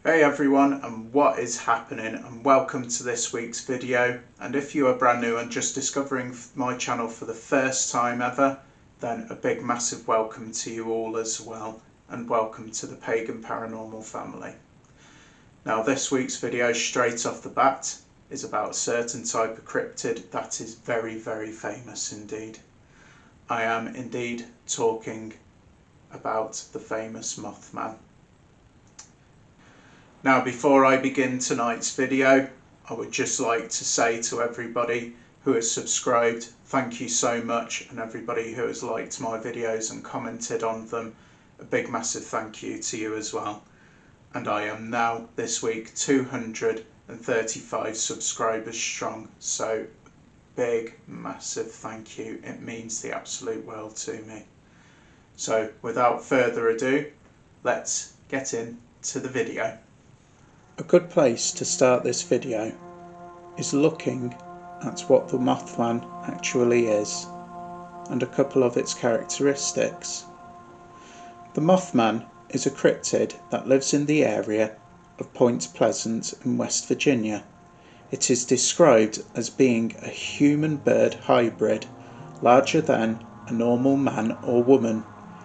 Hey everyone, and what is happening, and welcome to this week's video. And if you are brand new and just discovering my channel for the first time ever, then a big massive welcome to you all as well, and welcome to the Pagan Paranormal family. Now this week's video, straight off the bat, is about a certain type of cryptid that is very, very famous indeed. I am indeed talking about the famous Mothman. Now, before I begin tonight's video, I would just like to say to everybody who has subscribed, thank you so much, and everybody who has liked my videos and commented on them, a big massive thank you to you as well. And I am now, this week, 235 subscribers strong, so big massive thank you. It means the absolute world to me. So without further ado, let's get into the video. A good place to start this video is looking at what the Mothman actually is and a couple of its characteristics. The Mothman is a cryptid that lives in the area of Point Pleasant in West Virginia. It is described as being a human-bird hybrid, larger than a normal man or woman.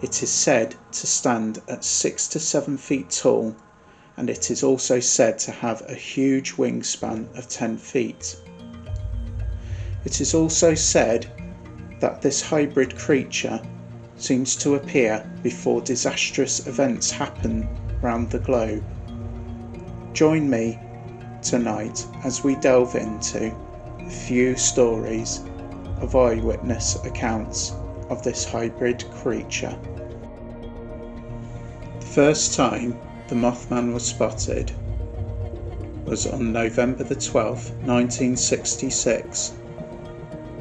It is said to stand at 6 to 7 feet tall, and it is also said to have a huge wingspan of 10 feet. It is also said that this hybrid creature seems to appear before disastrous events happen around the globe. Join me tonight as we delve into a few stories of eyewitness accounts of this hybrid creature. The first time the Mothman was spotted was on November the 12th, 1966.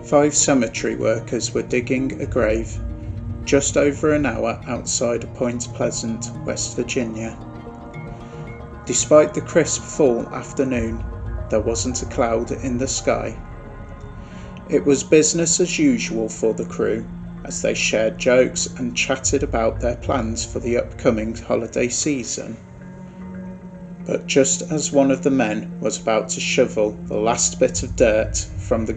5 cemetery workers were digging a grave just over an hour outside of Point Pleasant, West Virginia. Despite the crisp fall afternoon, there wasn't a cloud in the sky. It was business as usual for the crew as they shared jokes and chatted about their plans for the upcoming holiday season. But just as one of the men was about to shovel the last bit of dirt from the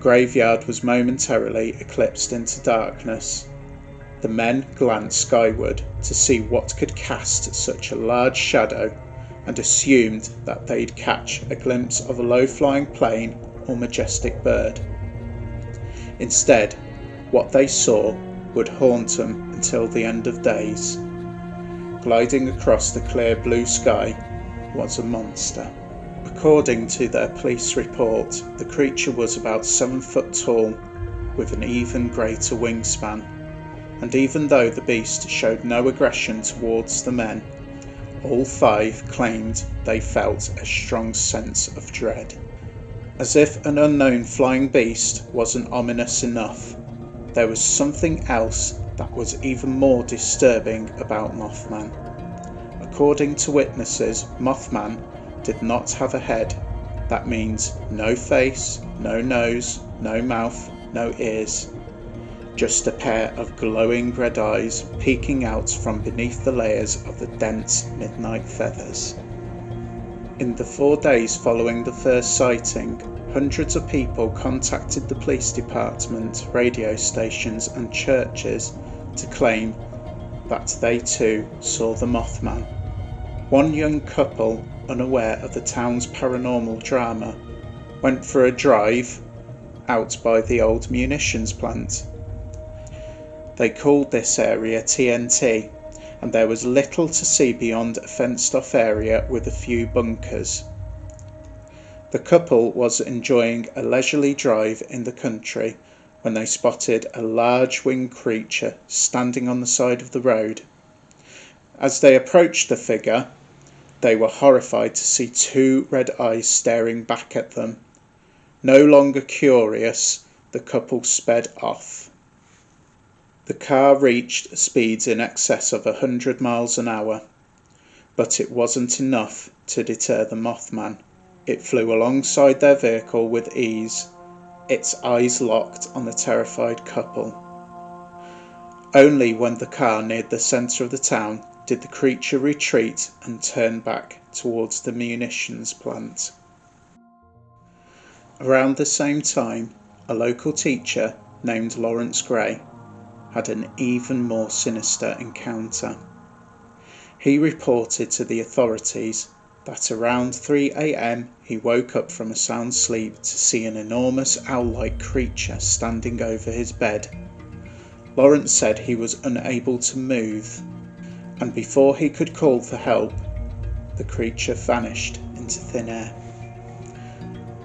graveyard was momentarily eclipsed into darkness. The men glanced skyward to see what could cast such a large shadow and assumed that they'd catch a glimpse of a low-flying plane or majestic bird. Instead, what they saw would haunt them until the end of days. Gliding across the clear blue sky was a monster. According to their police report, the creature was about 7 foot tall with an even greater wingspan, and even though the beast showed no aggression towards the men, all 5 claimed they felt a strong sense of dread. As if an unknown flying beast wasn't ominous enough, there was something else that was even more disturbing about Mothman. According to witnesses, Mothman did not have a head. That means no face, no nose, no mouth, no ears. Just a pair of glowing red eyes peeking out from beneath the layers of the dense midnight feathers. In the 4 days following the first sighting, hundreds of people contacted the police department, radio stations and churches to claim that they too saw the Mothman. One young couple, unaware of the town's paranormal drama, went for a drive out by the old munitions plant. They called this area TNT, and there was little to see beyond a fenced-off area with a few bunkers. The couple was enjoying a leisurely drive in the country when they spotted a large winged creature standing on the side of the road. As they approached the figure, they were horrified to see 2 red eyes staring back at them. No longer curious, the couple sped off. The car reached speeds in excess of 100 miles an hour, but it wasn't enough to deter the Mothman. It flew alongside their vehicle with ease, its eyes locked on the terrified couple. Only when the car neared the centre of the town did the creature retreat and turn back towards the munitions plant. Around the same time, a local teacher named Lawrence Gray had an even more sinister encounter. He reported to the authorities that around 3 a.m. he woke up from a sound sleep to see an enormous owl-like creature standing over his bed. Lawrence said he was unable to move, and before he could call for help, the creature vanished into thin air.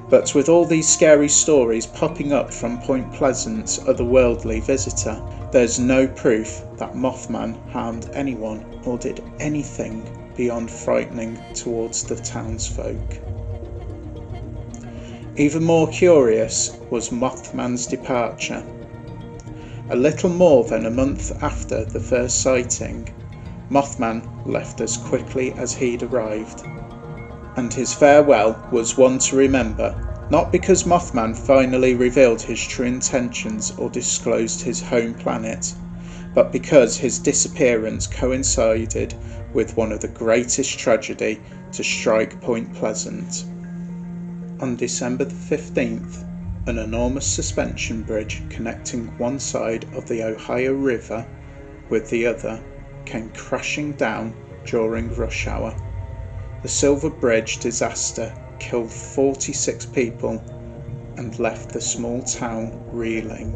But with all these scary stories popping up from Point Pleasant's otherworldly visitor, there's no proof that Mothman harmed anyone or did anything beyond frightening towards the townsfolk. Even more curious was Mothman's departure. A little more than a month after the first sighting, Mothman left as quickly as he'd arrived. And his farewell was one to remember, not because Mothman finally revealed his true intentions or disclosed his home planet, but because his disappearance coincided with one of the greatest tragedy to strike Point Pleasant. On December the 15th, an enormous suspension bridge connecting one side of the Ohio River with the other came crashing down during rush hour. The Silver Bridge disaster killed 46 people and left the small town reeling.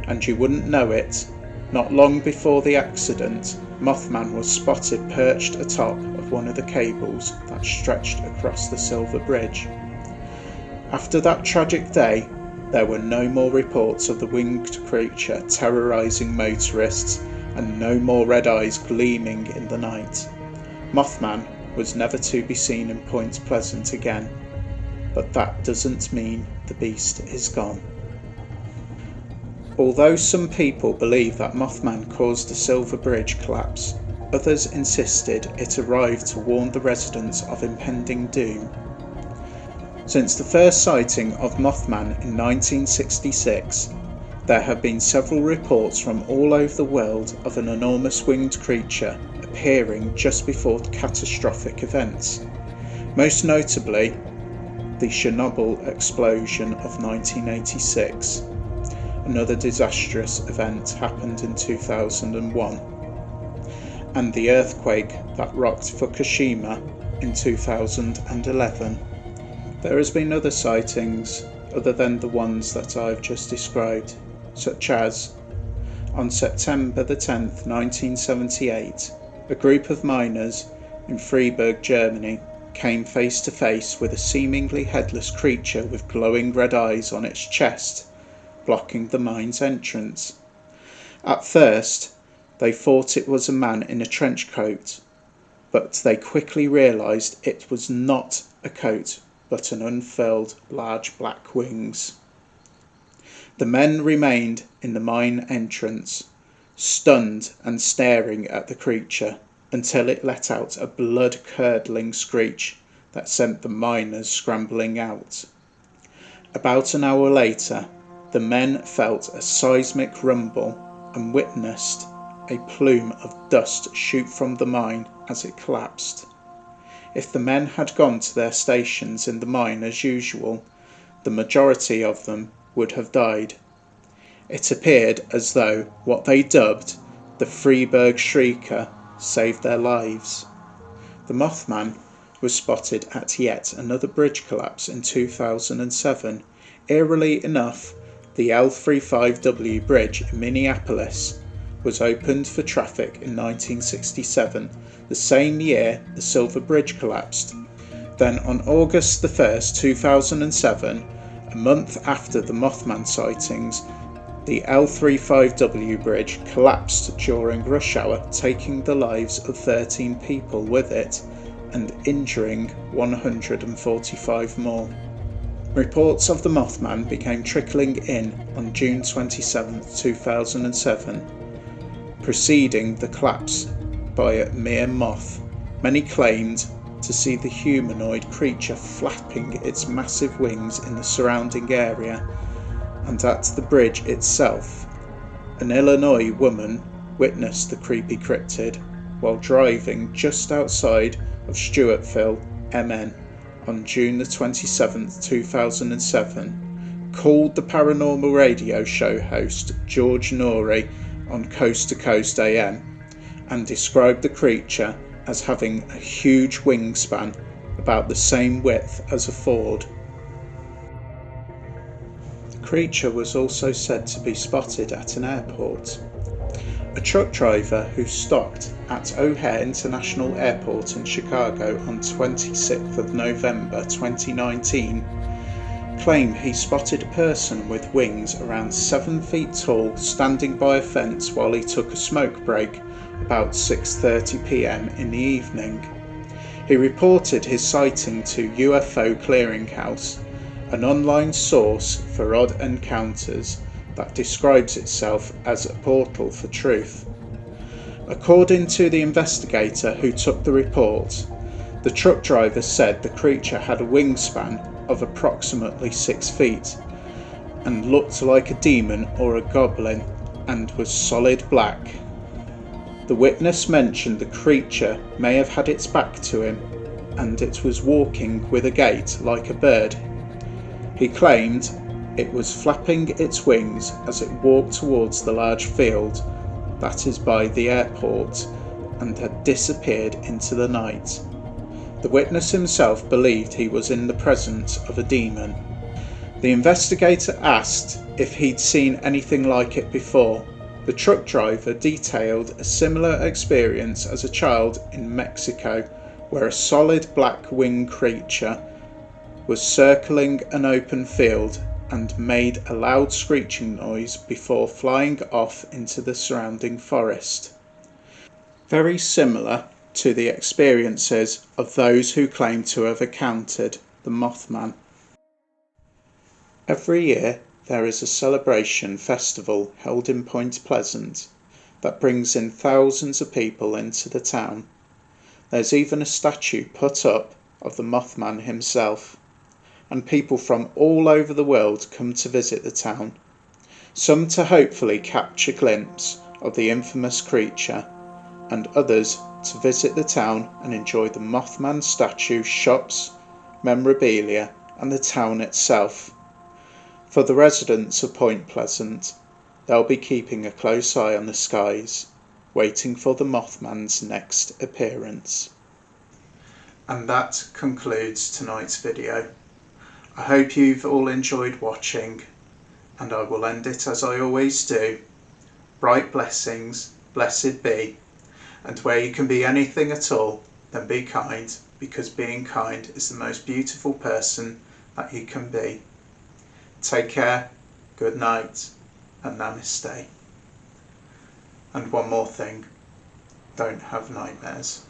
And you wouldn't know it, not long before the accident, Mothman was spotted perched atop of one of the cables that stretched across the Silver Bridge. After that tragic day, there were no more reports of the winged creature terrorising motorists and no more red eyes gleaming in the night. Mothman was never to be seen in Point Pleasant again, but that doesn't mean the beast is gone. Although some people believe that Mothman caused the Silver Bridge collapse, others insisted it arrived to warn the residents of impending doom. Since the first sighting of Mothman in 1966, there have been several reports from all over the world of an enormous winged creature appearing just before catastrophic events. Most notably, the Chernobyl explosion of 1986. Another disastrous event happened in 2001. And the earthquake that rocked Fukushima in 2011. There has been other sightings other than the ones that I've just described, such as on September the 10th, 1978, a group of miners in Freiburg, Germany came face to face with a seemingly headless creature with glowing red eyes on its chest, blocking the mine's entrance. At first, they thought it was a man in a trench coat, but they quickly realised it was not a coat but an unfurled large black wings. The men remained in the mine entrance, stunned and staring at the creature until it let out a blood-curdling screech that sent the miners scrambling out. About an hour later, the men felt a seismic rumble and witnessed a plume of dust shoot from the mine as it collapsed. If the men had gone to their stations in the mine as usual, the majority of them would have died. It appeared as though what they dubbed the Freiburg Shrieker saved their lives. The Mothman was spotted at yet another bridge collapse in 2007. Eerily enough, the L35W bridge in Minneapolis was opened for traffic in 1967, the same year the Silver Bridge collapsed. Then on August the 1st, 2007, a month after the Mothman sightings, the L35W bridge collapsed during rush hour, taking the lives of 13 people with it and injuring 145 more. Reports of the Mothman began trickling in on June 27, 2007, preceding the collapse by a mere moth. Many claimed to see the humanoid creature flapping its massive wings in the surrounding area, and at the bridge itself, an Illinois woman witnessed the creepy cryptid. while driving just outside of Stewartville, MN, on June the 27th, 2007, called the paranormal radio show host George Norrie on Coast to Coast AM and described the creature as having a huge wingspan about the same width as a Ford. The creature was also said to be spotted at an airport. A truck driver who stopped at O'Hare International Airport in Chicago on 26th of November 2019 claimed he spotted a person with wings around 7 feet tall standing by a fence while he took a smoke break about 6:30 p.m. in the evening. He reported his sighting to UFO Clearinghouse, an online source for odd encounters that describes itself as a portal for truth. According to the investigator who took the report, the truck driver said the creature had a wingspan of approximately 6 feet and looked like a demon or a goblin and was solid black. The witness mentioned the creature may have had its back to him and it was walking with a gait like a bird. He claimed it was flapping its wings as it walked towards the large field that is by the airport and had disappeared into the night. The witness himself believed he was in the presence of a demon. The investigator asked if he'd seen anything like it before. The truck driver detailed a similar experience as a child in Mexico, where a solid black winged creature was circling an open field and made a loud screeching noise before flying off into the surrounding forest. Very similar to the experiences of those who claim to have encountered the Mothman. Every year there is a celebration festival held in Point Pleasant that brings in thousands of people into the town. There's even a statue put up of the Mothman himself, and people from all over the world come to visit the town, some to hopefully catch a glimpse of the infamous creature, and others to visit the town and enjoy the Mothman statue, shops, memorabilia, and the town itself. For the residents of Point Pleasant, they'll be keeping a close eye on the skies, waiting for the Mothman's next appearance. And that concludes tonight's video. I hope you've all enjoyed watching, and I will end it as I always do. Bright blessings, blessed be, and where you can be anything at all, then be kind, because being kind is the most beautiful person that you can be. Take care, good night, and namaste. And one more thing, don't have nightmares.